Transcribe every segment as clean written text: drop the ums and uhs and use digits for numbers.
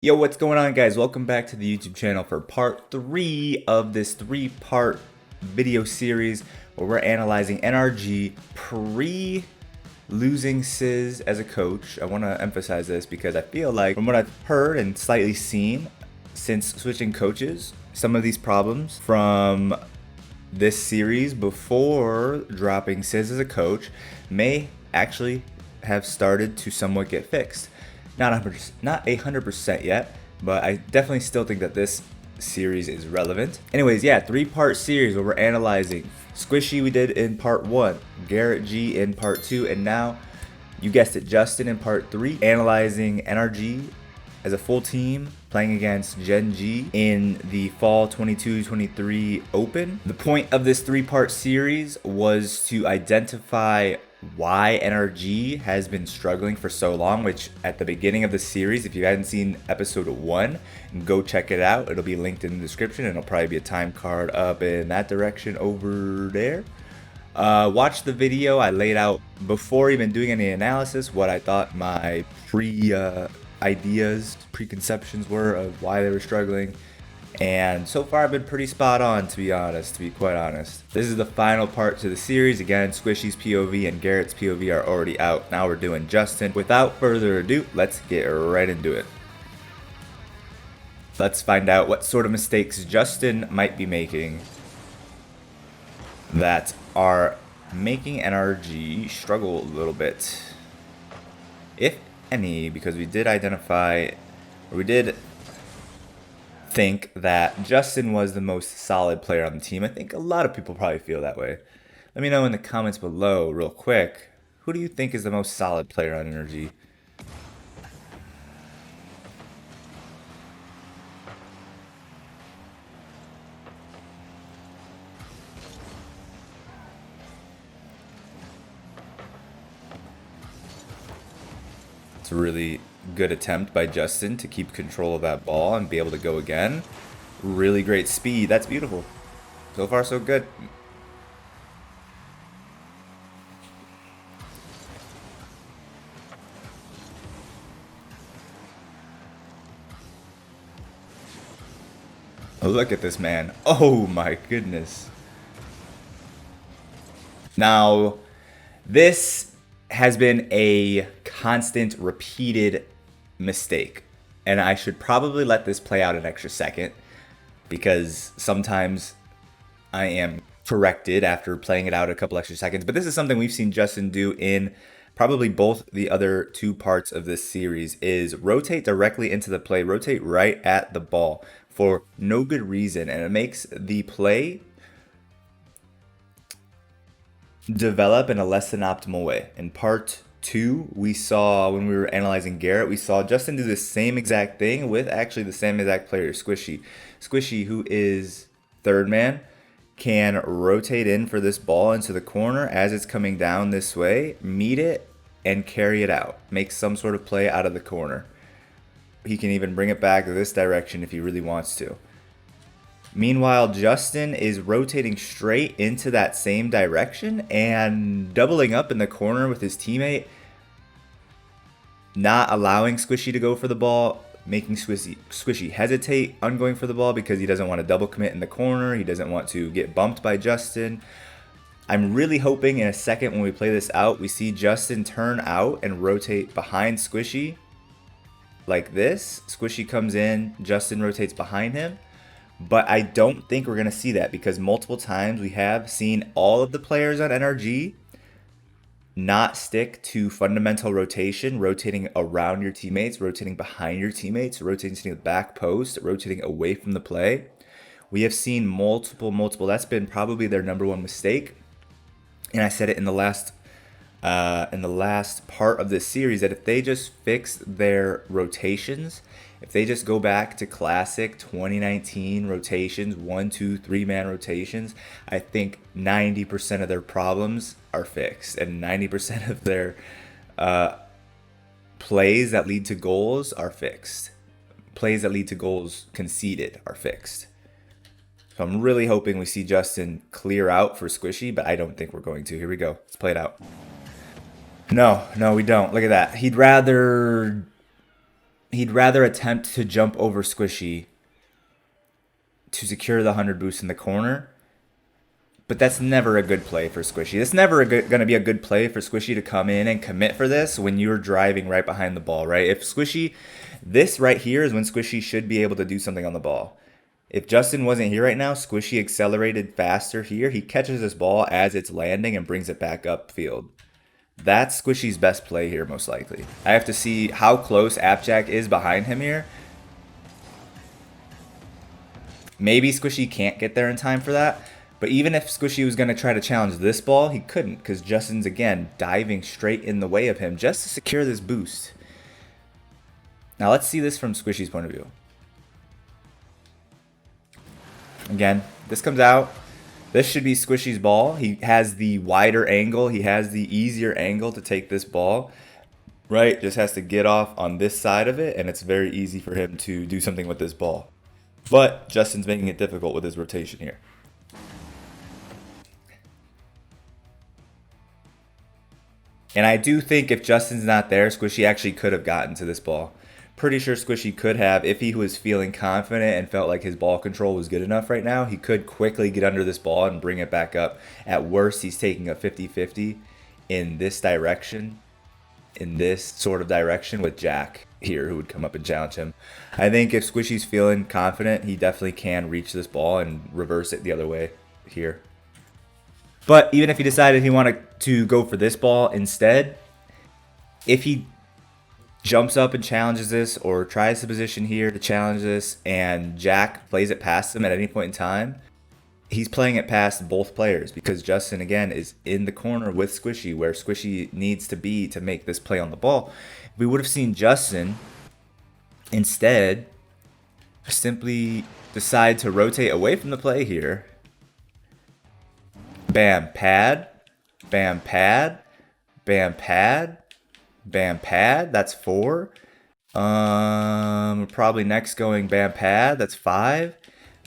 Yo, what's going on, guys? Welcome back to the YouTube channel for part 3 of this 3-part video series where we're analyzing NRG pre-losing Sizz as a coach. I want to emphasize this because I feel like from what I've heard and slightly seen since switching coaches, some of these problems from this series before dropping Sizz as a coach may actually have started to somewhat get fixed. Not 100% yet, but I definitely still think that this series is relevant. Anyways, yeah, 3-part series where we're analyzing Squishy we did in part 1, Garrett G in part 2, and now, you guessed it, Justin in part 3, analyzing NRG as a full team playing against Gen G in the Fall 22-23 Open. The point of this 3-part series was to identify why NRG has been struggling for so long, which at the beginning of the series, if you hadn't seen episode 1, go check it out. It'll be linked in the description, and it'll probably be a time card up in that direction over there. Watch the video. I laid out, before even doing any analysis, what I thought my preconceptions were of why they were struggling. And so far I've been pretty spot on, to be quite honest. This is the final part to the series. Again, Squishy's POV and Garrett's POV are already out. Now we're doing Justin. Without further ado, let's get right into it. Let's find out what sort of mistakes Justin might be making that are making NRG struggle a little bit. If any, because we did identify, or we did think that Justin was the most solid player on the team. I think a lot of people probably feel that way. Let me know in the comments below real quick. Who do you think is the most solid player on NRG? It's a really good attempt by Justin to keep control of that ball and be able to go again. Really great speed. That's beautiful. So far, so good. Look at this man. Oh my goodness. Now, this has been a constant, repeated mistake. And I should probably let this play out an extra second, because sometimes I am corrected after playing it out a couple extra seconds. But this is something we've seen Justin do in probably both the other 2 parts of this series, is rotate directly into the play, rotate right at the ball for no good reason. And it makes the play develop in a less than optimal way. In part 2, we saw, when we were analyzing Garrett, we saw Justin do the same exact thing with actually the same exact player, Squishy. Squishy, who is third man, can rotate in for this ball into the corner as it's coming down this way, meet it, and carry it out. Make some sort of play out of the corner. He can even bring it back this direction if he really wants to. Meanwhile, Justin is rotating straight into that same direction and doubling up in the corner with his teammate, not allowing Squishy to go for the ball, making Squishy hesitate on going for the ball because he doesn't want to double commit in the corner. He doesn't want to get bumped by Justin. I'm really hoping in a second when we play this out, we see Justin turn out and rotate behind Squishy like this. Squishy comes in, Justin rotates behind him. But I don't think we're going to see that, because multiple times we have seen all of the players on NRG not stick to fundamental rotation, rotating around your teammates, rotating behind your teammates, rotating to the back post, rotating away from the play. We have seen multiple. That's been probably their number 1 mistake. And I said it in the last part of this series, that if they just fix their rotations, if they just go back to classic 2019 rotations, 1, 2, 3-man rotations, I think 90% of their problems are fixed, and 90% of their plays that lead to goals are fixed. Plays that lead to goals conceded are fixed. So I'm really hoping we see Justin clear out for Squishy, but I don't think we're going to. Here we go. Let's play it out. No, we don't. Look at that. He'd rather he'd rather attempt to jump over Squishy to secure the 100 boost in the corner. But that's never a good play for Squishy. It's never going to be a good play for Squishy to come in and commit for this when you're driving right behind the ball, right? If Squishy, this right here is when Squishy should be able to do something on the ball. If Justin wasn't here right now, Squishy accelerated faster here. He catches this ball as it's landing and brings it back upfield. That's Squishy's best play here, most likely. I have to see how close Appjack is behind him here. Maybe Squishy can't get there in time for that. But even if Squishy was going to try to challenge this ball, he couldn't because Justin's, again, diving straight in the way of him just to secure this boost. Now let's see this from Squishy's point of view. Again, this comes out. This should be Squishy's ball. He has the wider angle. He has the easier angle to take this ball. Right? Just has to get off on this side of it, and it's very easy for him to do something with this ball. But Justin's making it difficult with his rotation here. And I do think if Justin's not there, Squishy actually could have gotten to this ball. Pretty sure Squishy could have, if he was feeling confident and felt like his ball control was good enough right now, he could quickly get under this ball and bring it back up. At worst, he's taking a 50-50 in this direction, in this sort of direction with Jack here, who would come up and challenge him. I think if Squishy's feeling confident, he definitely can reach this ball and reverse it the other way here. But even if he decided he wanted to go for this ball instead, if he jumps up and challenges this or tries the position here to challenge this and Jack plays it past him at any point in time, he's playing it past both players because Justin, again, is in the corner with Squishy where Squishy needs to be to make this play on the ball. We would have seen Justin instead simply decide to rotate away from the play here. Bam, pad, bam, pad, bam, pad, bam, pad. That's 4. Probably next going bam, pad. That's 5.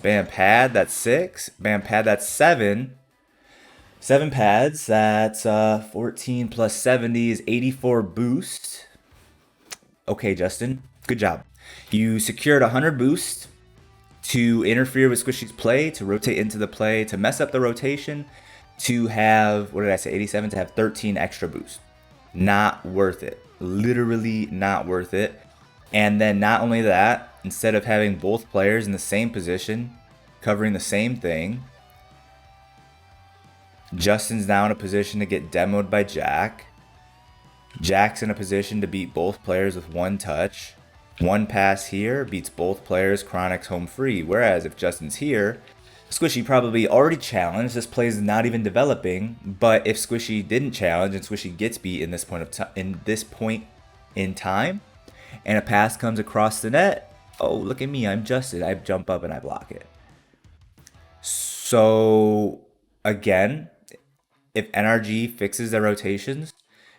Bam, pad. That's 6. Bam, pad. That's 7. 7 pads. That's 14 plus 70 is 84 boost. Okay, Justin. Good job. You secured 100 boost to interfere with Squishy's play, to rotate into the play, to mess up the rotation, to have, what did I say, 87, to have 13 extra boost. Not worth it. Literally not worth it. And then not only that, instead of having both players in the same position, covering the same thing, Justin's now in a position to get demoed by Jack. Jack's in a position to beat both players with one touch. One pass here beats both players, Chronic's home free. Whereas if Justin's here, Squishy probably already challenged. This play is not even developing. But if Squishy didn't challenge and Squishy gets beat in this point in time, and a pass comes across the net, oh, look at me, I'm Justin. I jump up and I block it. So again, if NRG fixes their rotations,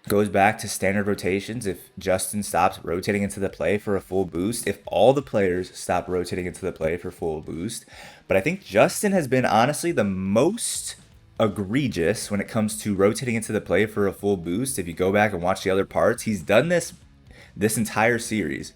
goes back to standard rotations, if Justin stops rotating into the play for a full boost, if all the players stop rotating into the play for full boost. But I think Justin has been honestly the most egregious when it comes to rotating into the play for a full boost. If you go back and watch the other parts, he's done this entire series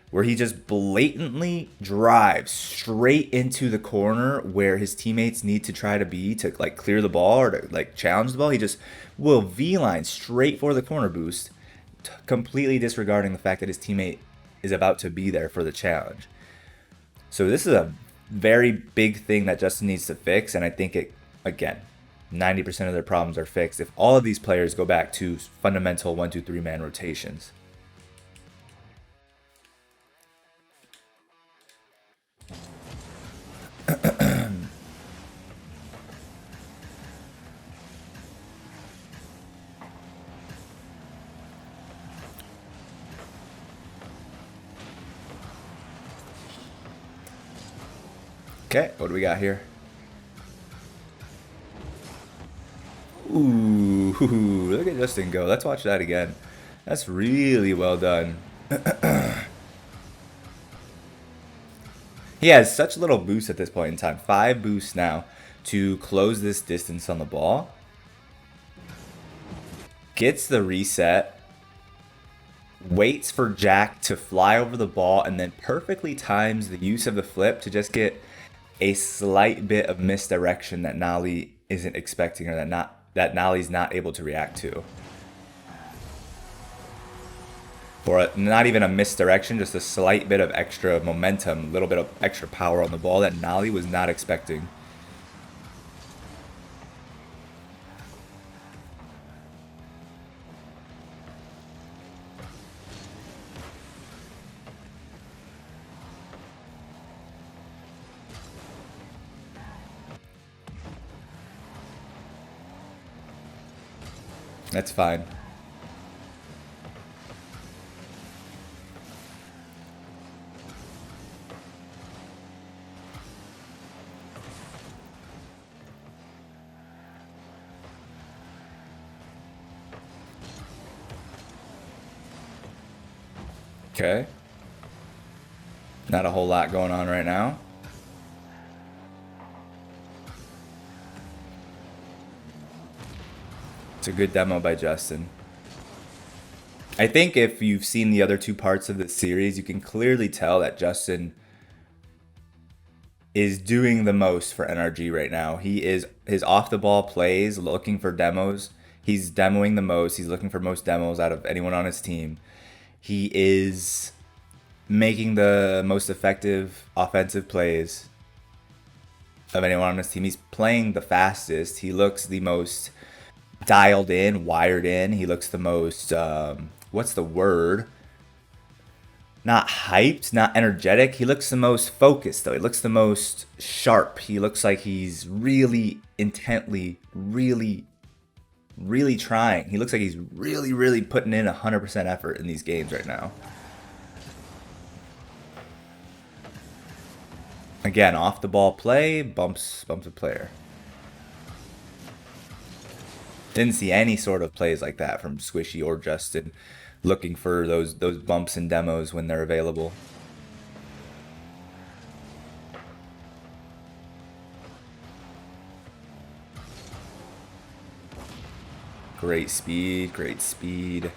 where he just blatantly drives straight into the corner where his teammates need to try to be to like clear the ball or to like challenge the ball. He just will V-line straight for the corner boost, completely disregarding the fact that his teammate is about to be there for the challenge. So this is a very big thing that Justin needs to fix, and I think it, again, 90% of their problems are fixed if all of these players go back to fundamental 1-2-3 man rotations. Okay, what do we got here? Ooh, look at Justin go. Let's watch that again. That's really well done. He has such little boost at this point in time. 5 boosts now to close this distance on the ball. Gets the reset waits for Jack to fly over the ball and then perfectly times the use of the flip to just get a slight bit of misdirection that Nolly isn't expecting, or that Nolly's not able to react to. Or not even a misdirection, just a slight bit of extra momentum, a little bit of extra power on the ball that Nolly was not expecting. That's fine. Okay. Not a whole lot going on right now. It's a good demo by Justin. I think if you've seen the other two parts of this series, you can clearly tell that Justin is doing the most for NRG right now. He is his off the ball plays, looking for demos. He's demoing the most. He's looking for most demos out of anyone on his team. He is making the most effective offensive plays of anyone on his team. He's playing the fastest. He looks the most dialed in, wired in. He looks the most, what's the word? Not hyped, not energetic. He looks the most focused, though. He looks the most sharp. He looks like he's really intently, really trying. He looks like he's really putting in 100% effort in these games right now. Again, off the ball play, bumps a player. Didn't see any sort of plays like that from Squishy or Justin, looking for those bumps and demos when they're available. Great speed, great speed.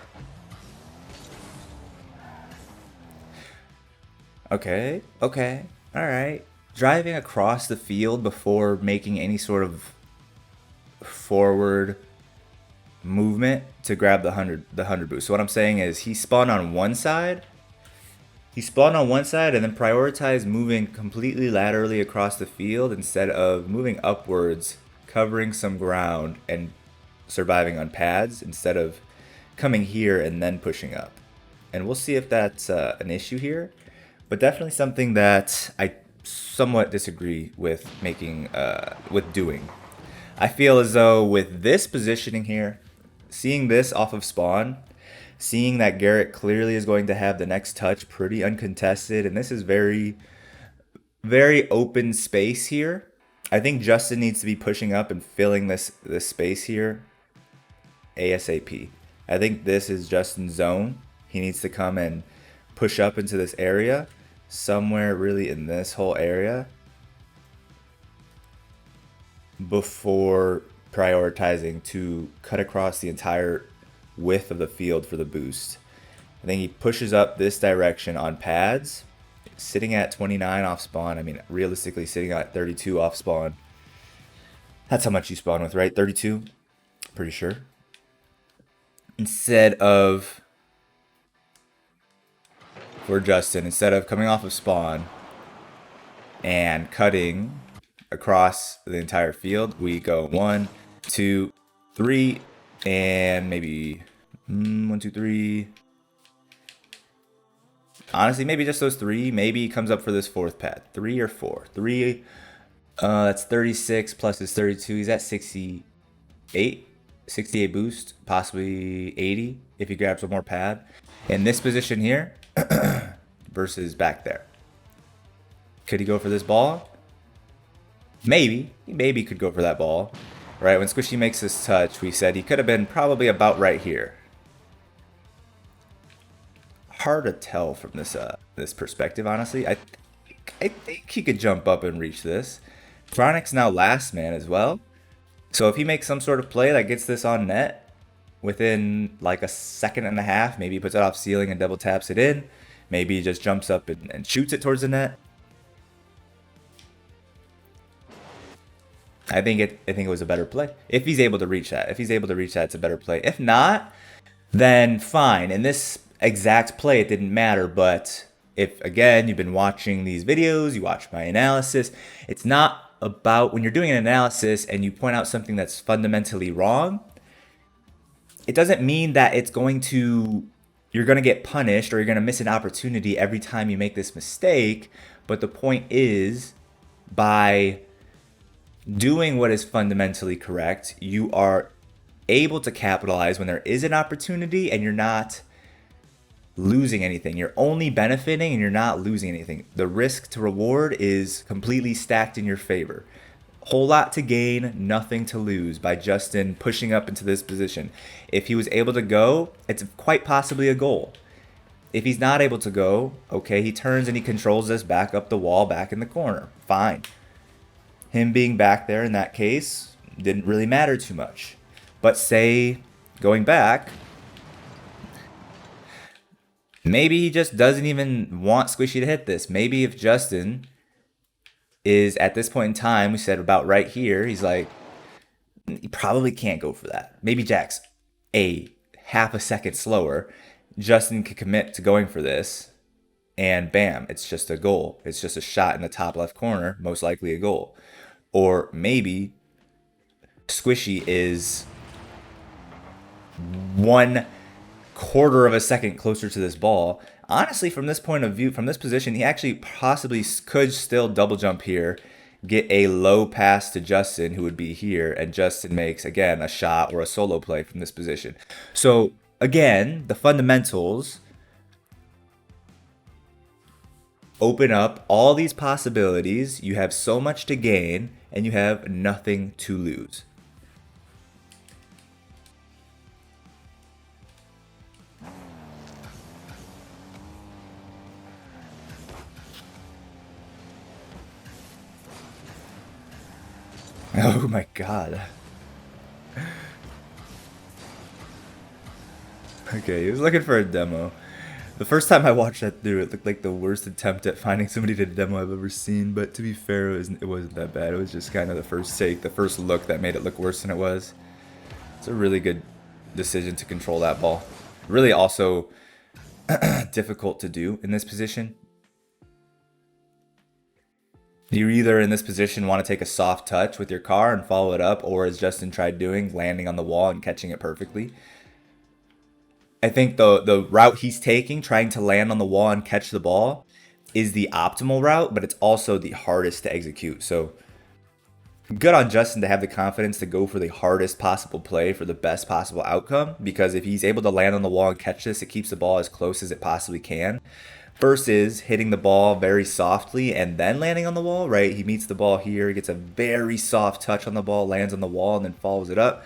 Okay, all right. Driving across the field before making any sort of forward movement to grab the 100 boost. So what I'm saying is he spawned on one side. He spawned on one side and then prioritized moving completely laterally across the field instead of moving upwards, covering some ground and surviving on pads instead of coming here and then pushing up. And we'll see if that's an issue here, but definitely something that I somewhat disagree with doing. I feel as though with this positioning here, seeing this off of spawn, seeing that Garrett clearly is going to have the next touch pretty uncontested, and this is very open space here. I think Justin needs to be pushing up and filling this space here ASAP. I think this is Justin's zone. He needs to come and push up into this area, somewhere really in this whole area, before prioritizing to cut across the entire width of the field for the boost. I think he pushes up this direction on pads, sitting at 29 off spawn. I mean, realistically, sitting at 32 off spawn. That's how much you spawn with, right? 32? Pretty sure. Instead of, for Justin, instead of coming off of spawn and cutting across the entire field, we go 1, 2, 3, and maybe 1, 2, 3. Honestly, maybe just those 3. Maybe he comes up for this 4th pad. 3 or 4. 3, that's 36 plus his 32. He's at 68. 68 boost, possibly 80 if he grabs one more pad. In this position here versus back there. Could he go for this ball? Maybe. He maybe could go for that ball. Right, when Squishy makes this touch, we said he could have been probably about right here. Hard to tell from this perspective, honestly. I think he could jump up and reach this. Chronic's now last man as well. So if he makes some sort of play that gets this on net, within like a second and a half. Maybe he puts it off ceiling and double taps it in. Maybe he just jumps up and shoots it towards the net. I think it was a better play. If he's able to reach that. If he's able to reach that, it's a better play. If not, then fine. In this exact play, it didn't matter. But if, again, you've been watching these videos, you watch my analysis, it's not about when you're doing an analysis and you point out something that's fundamentally wrong, it doesn't mean that you're going to get punished or you're going to miss an opportunity every time you make this mistake. But the point is, by doing what is fundamentally correct, you are able to capitalize when there is an opportunity and you're not losing anything. You're only benefiting and you're not losing anything. The risk to reward is completely stacked in your favor. Whole lot to gain, nothing to lose by Justin pushing up into this position. If he was able to go, it's quite possibly a goal. If he's not able to go, okay, he turns and he controls this back up the wall, back in the corner. Fine. Him being back there in that case didn't really matter too much. But say, going back, maybe he just doesn't even want Squishy to hit this. Maybe if Justin is at this point in time, we said about right here, he's like, he probably can't go for that. Maybe Jack's a half a second slower. Justin could commit to going for this, and bam, it's just a goal. It's just a shot in the top left corner, most likely a goal. Or maybe Squishy is 1/4 of a second closer to this ball. Honestly, from this point of view, from this position, he actually possibly could still double jump here, get a low pass to Justin, who would be here, and Justin makes, again, a shot or a solo play from this position. So, again, the fundamentals open up all these possibilities. You have so much to gain, and you have nothing to lose. Oh my god. Okay, he was looking for a demo. The first time I watched that through, it looked like the worst attempt at finding somebody to demo I've ever seen. But to be fair, it wasn't that bad. It was just kind of the first look that made it look worse than it was. It's a really good decision to control that ball. Really also difficult to do in this position. You either in this position want to take a soft touch with your car and follow it up, or as Justin tried doing, landing on the wall and catching it perfectly. I think the route he's taking, trying to land on the wall and catch the ball, is the optimal route, but it's also the hardest to execute. So good on Justin to have the confidence to go for the hardest possible play for the best possible outcome, because if he's able to land on the wall and catch this, it keeps the ball as close as it possibly can. Versus hitting the ball very softly and then landing on the wall, right? He meets the ball here, gets a very soft touch on the ball, lands on the wall, and then follows it up.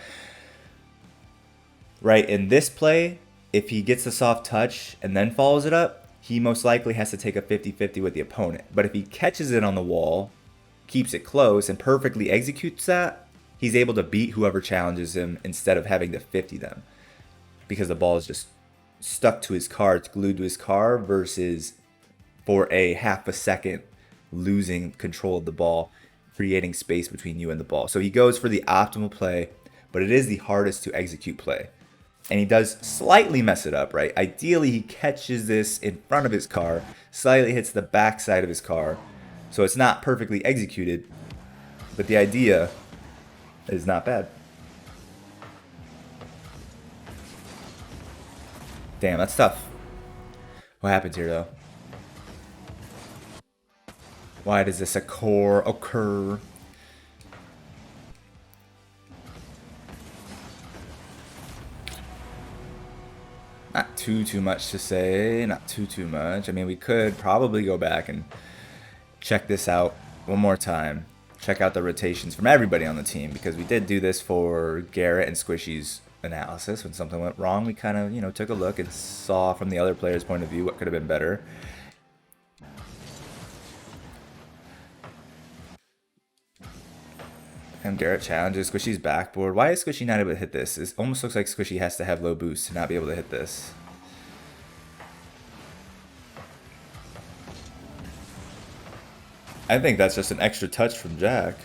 Right, in this play, if he gets the soft touch and then follows it up, he most likely has to take a 50-50 with the opponent. But if he catches it on the wall, keeps it close, and perfectly executes that, he's able to beat whoever challenges him instead of having to 50 them. Because the ball is just stuck to his car, it's glued to his car, versus for a half a second losing control of the ball, creating space between you and the ball. So he goes for the optimal play, but it is the hardest to execute play. And he does slightly mess it up, right? Ideally, he catches this in front of his car, slightly hits the back side of his car, so it's not perfectly executed, but the idea is not bad. Damn, that's tough. What happened here, though? Why does this occur? Not too much to say. Not too much. I mean, we could probably go back and check this out one more time. Check out the rotations from everybody on the team, because we did do this for Garrett and Squishy's analysis. When something went wrong, we kind of, took a look and saw from the other player's point of view what could have been better. And Garrett challenges Squishy's backboard. Why is Squishy not able to hit this? It almost looks like Squishy has to have low boost to not be able to hit this. I think that's just an extra touch from Jack.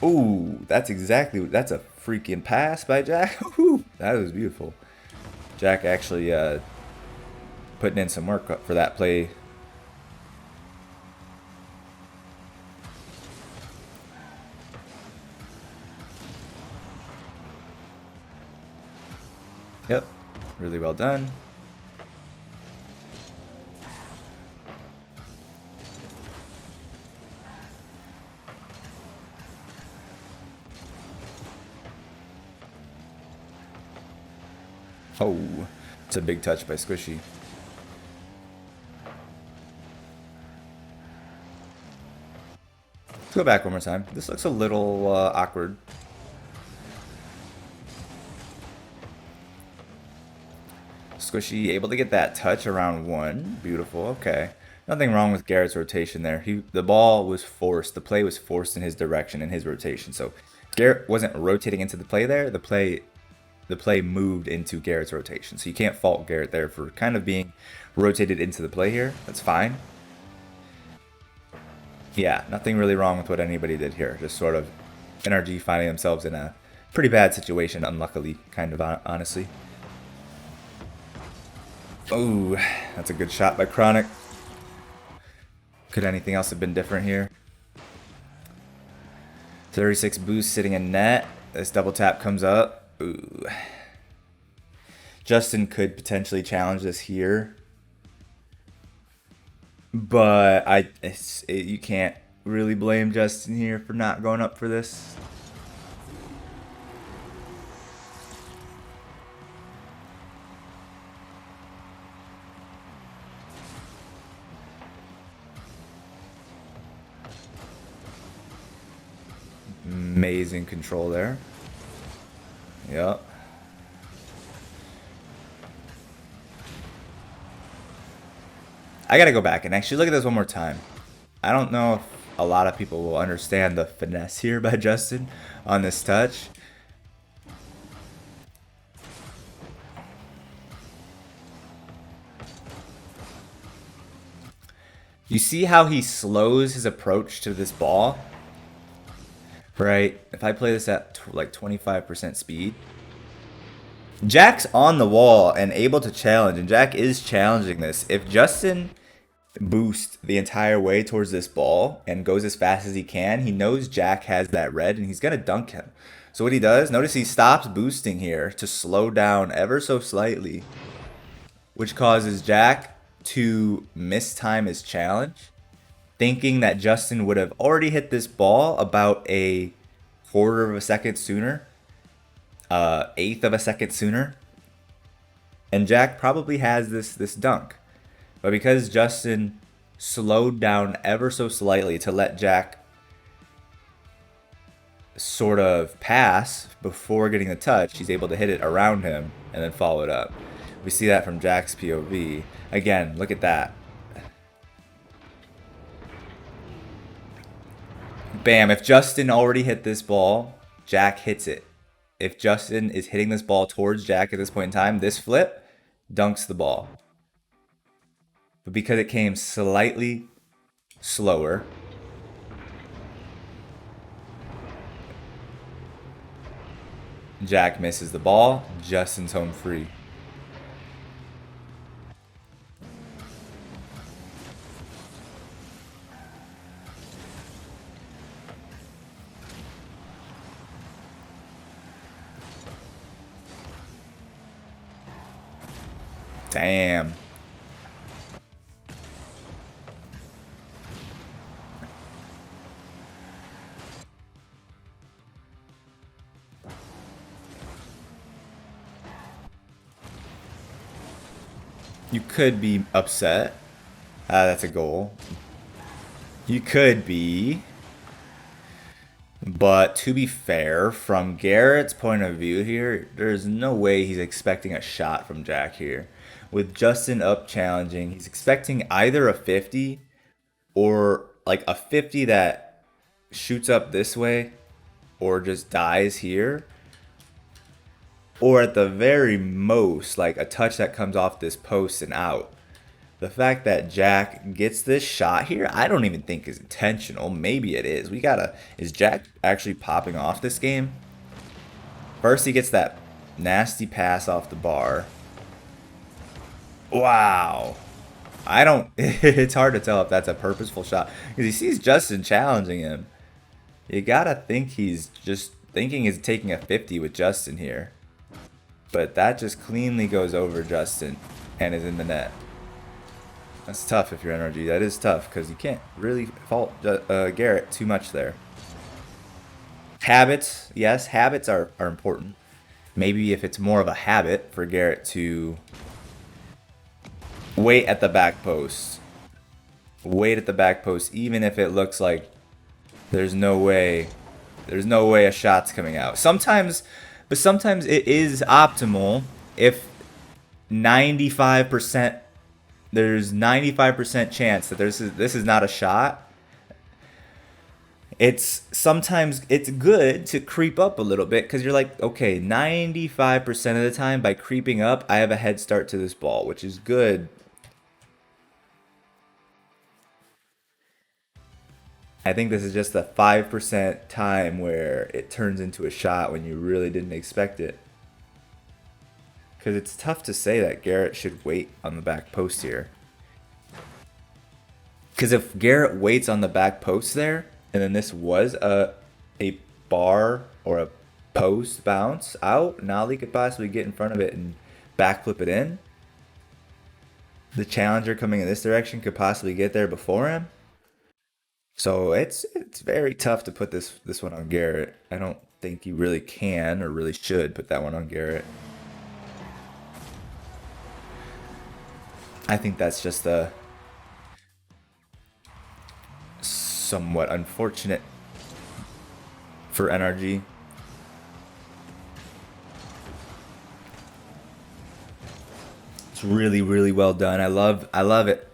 Ooh, that's a freaking pass by Jack. That was beautiful. Jack actually putting in some work for that play. Yep, really well done. Oh, it's a big touch by Squishy. Let's go back one more time. This looks a little awkward. Squishy able to get that touch around 1. Beautiful. Okay. Nothing wrong with Garrett's rotation there. The ball was forced. The play was forced in his direction, in his rotation. So Garrett wasn't rotating into the play there. The play moved into Garrett's rotation. So you can't fault Garrett there for kind of being rotated into the play here. That's fine. Yeah, nothing really wrong with what anybody did here. Just sort of NRG finding themselves in a pretty bad situation, unluckily, kind of, honestly. Oh, that's a good shot by Chronic. Could anything else have been different here? 36 boost sitting in net. This double tap comes up. Ooh. Justin could potentially challenge this here. But you can't really blame Justin here for not going up for this. Amazing control there. Yep. I gotta go back and actually look at this one more time. I don't know if a lot of people will understand the finesse here by Justin on this touch. You see how he slows his approach to this ball? Right? If I play this at like 25% speed, Jack's on the wall and able to challenge, and Jack is challenging this. If Justin boosts the entire way towards this ball and goes as fast as he can, he knows Jack has that red and he's going to dunk him. So what he does, notice he stops boosting here to slow down ever so slightly, which causes Jack to mistime his challenge, thinking that Justin would have already hit this ball about a quarter of a second sooner, eighth of a second sooner, and Jack probably has this dunk. But because Justin slowed down ever so slightly to let Jack sort of pass before getting the touch, he's able to hit it around him and then follow it up. We see that from Jack's POV. Again, look at that. Bam, if Justin already hit this ball, Jack hits it. If Justin is hitting this ball towards Jack at this point in time, this flip dunks the ball. But because it came slightly slower, Jack misses the ball. Justin's home free. Damn. You could be upset. That's a goal. You could be. But to be fair, from Garrett's point of view here, there's no way he's expecting a shot from Jack here. With Justin up challenging, he's expecting either a 50 or like a 50 that shoots up this way or just dies here, or at the very most, like a touch that comes off this post and out. The fact that Jack gets this shot here, I don't even think is intentional. Maybe it is. Is Jack actually popping off this game? First he gets that nasty pass off the bar. Wow. It's hard to tell if that's a purposeful shot. Because he sees Justin challenging him. You gotta think he's just thinking he's taking a 50 with Justin here. But that just cleanly goes over Justin and is in the net. That's tough if you're NRG. That is tough because you can't really fault Garrett too much there. Habits, yes, habits are important. Maybe if it's more of a habit for Garrett to wait at the back post. Wait at the back post even if it looks like there's no way a shot's coming out. Sometimes it is optimal if 95% there's 95% chance that this is not a shot. Sometimes it's good to creep up a little bit because you're like, okay, 95% of the time by creeping up, I have a head start to this ball, which is good. I think this is just the 5% time where it turns into a shot when you really didn't expect it. Because it's tough to say that Garrett should wait on the back post here. Because if Garrett waits on the back post there, and then this was a bar or a post bounce out, Nolly could possibly get in front of it and backflip it in. The challenger coming in this direction could possibly get there before him. So it's very tough to put this one on Garrett. I don't think you really can or really should put that one on Garrett. I think that's just a somewhat unfortunate for NRG. It's really, really well done. I love it.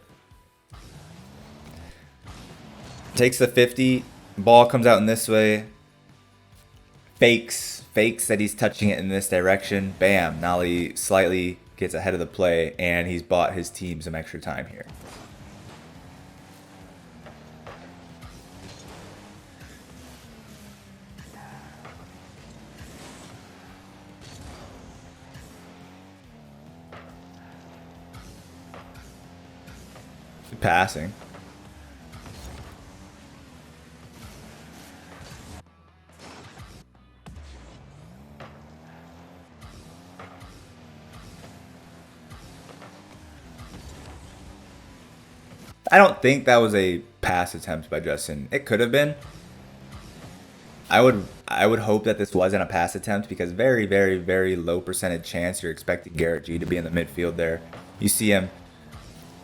Takes the 50, ball comes out in this way. Fakes that he's touching it in this direction. Bam, Nolly slightly gets ahead of the play, and he's bought his team some extra time here. Passing. I don't think that was a pass attempt by Justin. It could have been. I would hope that this wasn't a pass attempt because very, very, very low percentage chance you're expecting Garrett G to be in the midfield there. You see him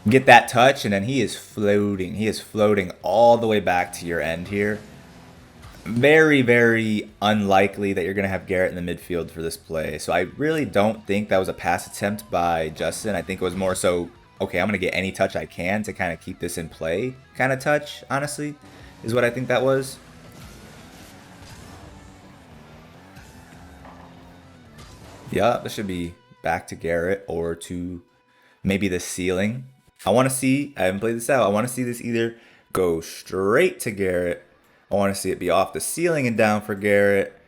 get that touch and then he is floating. He is floating all the way back to your end here. Very, very unlikely that you're going to have Garrett in the midfield for this play. So I really don't think that was a pass attempt by Justin. I think it was more so, okay, I'm going to get any touch I can to kind of keep this in play kind of touch, honestly, is what I think that was. Yeah, this should be back to Garrett or to maybe the ceiling. I haven't played this out. I want to see this either go straight to Garrett. I want to see it be off the ceiling and down for Garrett.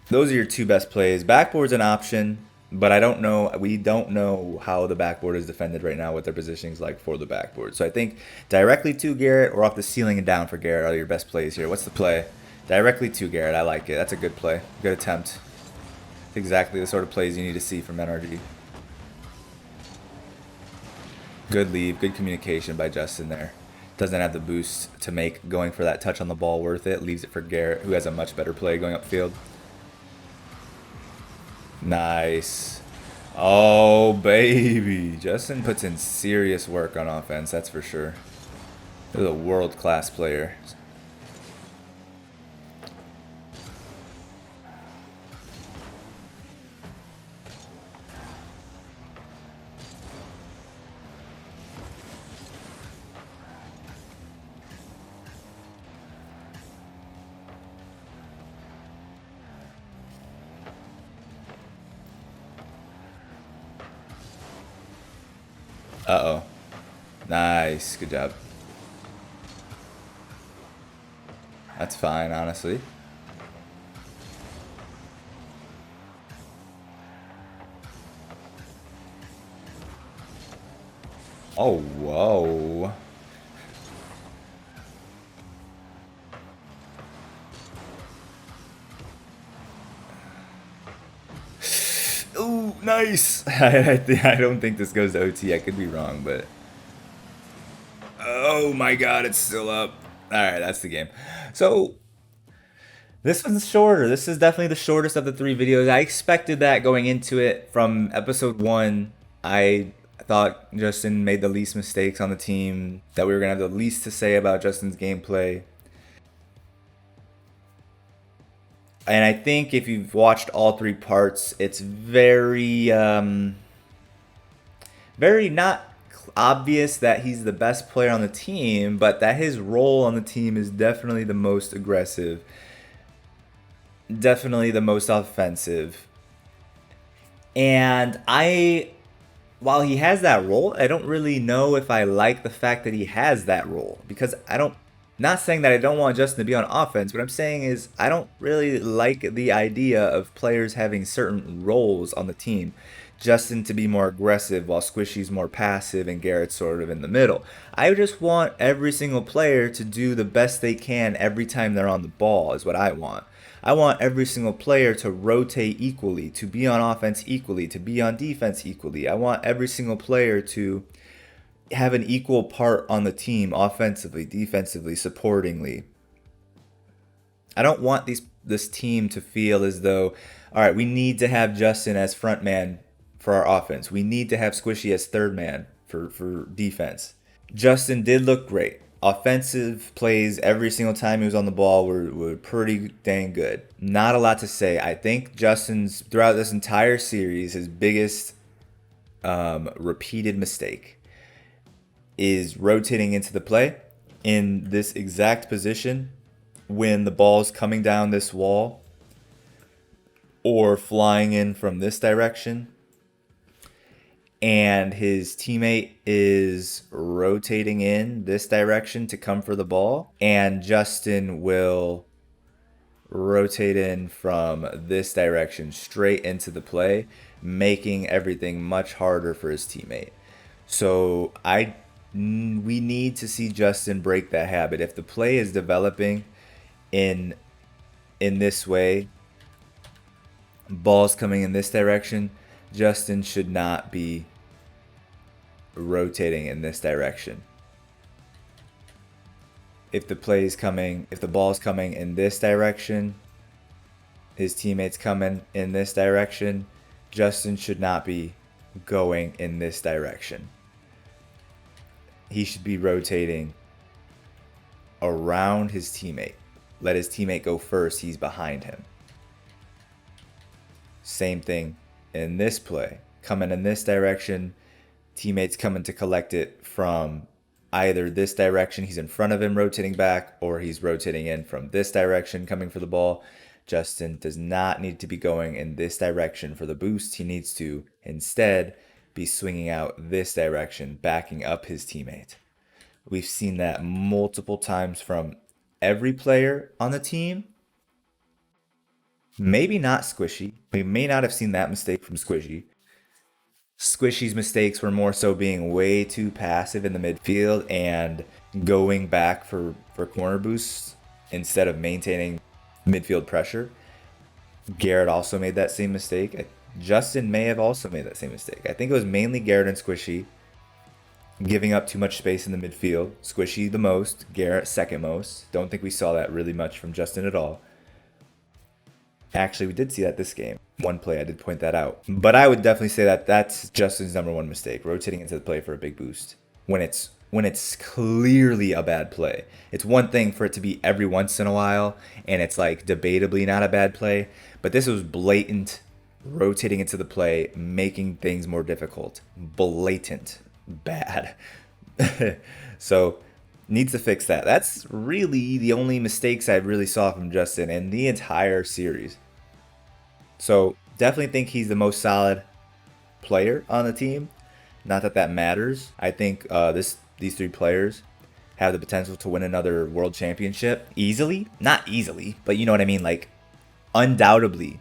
Those are your two best plays. Backboard's an option, but I don't know. We don't know how the backboard is defended right now, what their positioning is like for the backboard. So I think directly to Garrett or off the ceiling and down for Garrett are your best plays here. What's the play? Directly to Garrett. I like it. That's a good play. Good attempt. It's exactly the sort of plays you need to see from NRG. Good lead. Good communication by Justin there. Doesn't have the boost to make going for that touch on the ball worth it. Leaves it for Garrett, who has a much better play going upfield. Nice. Oh, baby. Justin puts in serious work on offense, that's for sure. He's a world-class player. Uh-oh. Nice. Good job. That's fine, honestly. Oh, whoa. Ooh, nice. I don't think this goes to OT. I could be wrong, but... Oh my god, it's still up. Alright, that's the game. So, this one's shorter. This is definitely the shortest of the 3 videos. I expected that going into it from episode 1. I thought Justin made the least mistakes on the team, that we were going to have the least to say about Justin's gameplay. And I think if you've watched all 3 parts, it's very, very not obvious that he's the best player on the team, but that his role on the team is definitely the most aggressive, definitely the most offensive. And while he has that role, I don't really know if I like the fact that he has that role, because not saying that I don't want Justin to be on offense. What I'm saying is I don't really like the idea of players having certain roles on the team. Justin to be more aggressive while Squishy's more passive and Garrett's sort of in the middle. I just want every single player to do the best they can every time they're on the ball is what I want. I want every single player to rotate equally, to be on offense equally, to be on defense equally. I want every single player to have an equal part on the team, offensively, defensively, supportingly. I don't want this team to feel as though, all right, we need to have Justin as front man for our offense. We need to have Squishy as third man for defense. Justin did look great. Offensive plays every single time he was on the ball were pretty dang good. Not a lot to say. I think Justin's, throughout this entire series, his biggest repeated mistake is rotating into the play in this exact position when the ball's coming down this wall or flying in from this direction and his teammate is rotating in this direction to come for the ball, and Justin will rotate in from this direction straight into the play, making everything much harder for his teammate. So we need to see Justin break that habit. If the play is developing in this way, balls coming in this direction, Justin should not be rotating in this direction. If the ball's coming in this direction, his teammates coming in this direction, Justin should not be going in this direction. He should be rotating around his teammate. Let his teammate go first, he's behind him. Same thing in this play. Coming in this direction, teammates coming to collect it from either this direction, he's in front of him rotating back, or he's rotating in from this direction coming for the ball. Justin does not need to be going in this direction for the boost. He needs to instead be swinging out this direction, backing up his teammate. We've seen that multiple times from every player on the team. Maybe not Squishy. We may not have seen that mistake from Squishy. Squishy's mistakes were more so being way too passive in the midfield and going back for corner boosts instead of maintaining midfield pressure. Garrett also made that same mistake. Justin may have also made that same mistake. I think it was mainly Garrett and Squishy giving up too much space in the midfield. Squishy the most, Garrett second most. Don't think we saw that really much from Justin at all. Actually, we did see that this game. One play, I did point that out. But I would definitely say that that's Justin's number one mistake, rotating into the play for a big boost when it's clearly a bad play. It's one thing for it to be every once in a while, and it's like debatably not a bad play, but this was blatant rotating into the play, making things more difficult. Blatant bad. So needs to fix that. That's really the only mistakes I really saw from Justin in the entire series. So definitely think he's the most solid player on the team. Not that that matters. I think these three players have the potential to win another world championship easily. Not easily, but you know what I mean? Like, undoubtedly,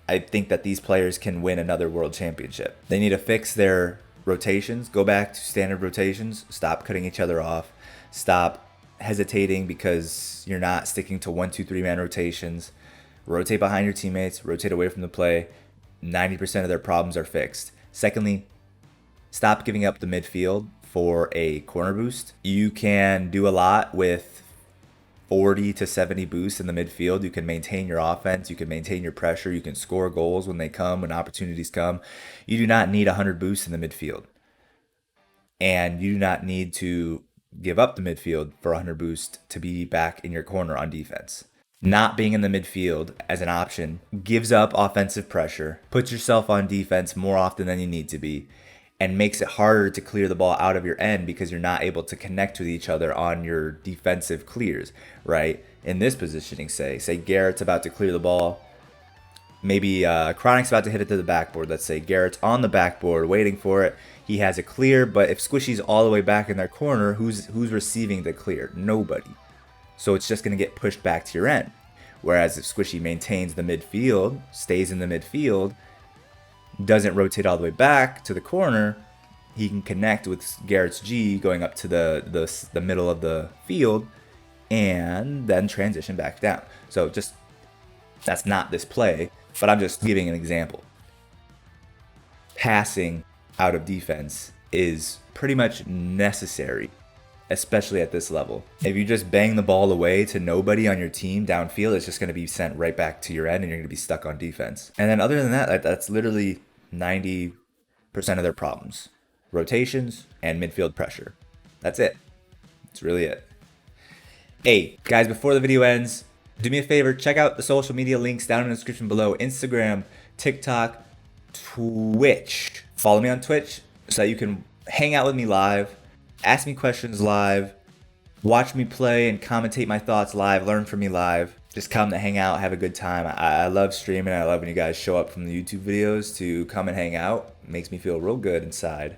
I think that these players can win another world championship. They need to fix their rotations, go back to standard rotations, stop cutting each other off, stop hesitating because you're not sticking to 1, 2, 3 man rotations. Rotate behind your teammates, rotate away from the play. 90% of their problems are fixed. Secondly, stop giving up the midfield for a corner boost. You can do a lot with 40 to 70 boosts in the midfield. You can maintain your offense. You can maintain your pressure. You can score goals when they come, when opportunities come. You do not need 100 boosts in the midfield. And you do not need to give up the midfield for 100 boost to be back in your corner on defense. Not being in the midfield as an option gives up offensive pressure, puts yourself on defense more often than you need to be, and makes it harder to clear the ball out of your end because you're not able to connect with each other on your defensive clears, right? In this positioning, say Garrett's about to clear the ball. Maybe Chronic's about to hit it to the backboard. Let's say Garrett's on the backboard waiting for it. He has a clear, but if Squishy's all the way back in their corner, who's receiving the clear? Nobody. So it's just going to get pushed back to your end. Whereas if Squishy maintains the midfield, stays in the midfield, doesn't rotate all the way back to the corner, he can connect with Garrett's G going up to the middle of the field and then transition back down. So just, that's not this play, but I'm just giving an example. Passing out of defense is pretty much necessary, especially at this level. If you just bang the ball away to nobody on your team downfield, it's just going to be sent right back to your end and you're going to be stuck on defense. And then other than that, that's literally 90% of their problems. Rotations and midfield pressure. That's it. That's really it. Hey, guys, before the video ends, do me a favor, check out the social media links down in the description below. Instagram, TikTok, Twitch. Follow me on Twitch so that you can hang out with me live, ask me questions live, watch me play and commentate my thoughts live, learn from me live. Just come to hang out, have a good time. I love streaming. I love when you guys show up from the YouTube videos to come and hang out. It makes me feel real good inside.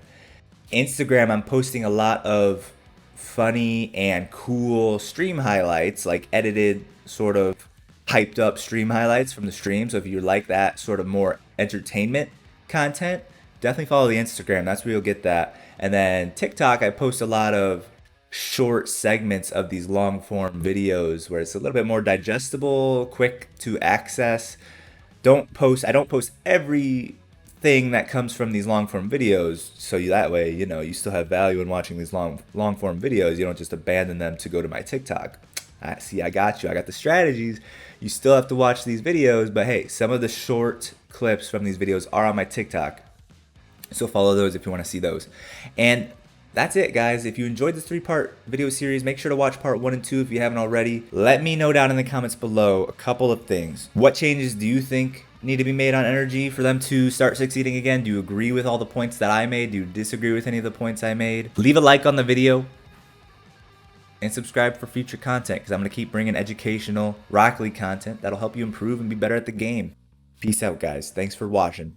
Instagram, I'm posting a lot of funny and cool stream highlights, like edited, sort of hyped up stream highlights from the stream. So if you like that sort of more entertainment content, definitely follow the Instagram. That's where you'll get that. And then TikTok, I post a lot of short segments of these long form videos where it's a little bit more digestible, quick to access. I don't post everything that comes from these long form videos, so that way, you know, you still have value in watching these long form videos. You don't just abandon them to go to my TikTok. I got you. I got the strategies. You still have to watch these videos, but hey, some of the short clips from these videos are on my TikTok. So follow those if you want to see those. And that's it, guys. If you enjoyed this 3-part video series, make sure to watch part 1 and 2 if you haven't already. Let me know down in the comments below a couple of things. What changes do you think need to be made on NRG for them to start succeeding again? Do you agree with all the points that I made? Do you disagree with any of the points I made? Leave a like on the video and subscribe for future content because I'm going to keep bringing educational Rocket League content that'll help you improve and be better at the game. Peace out, guys. Thanks for watching.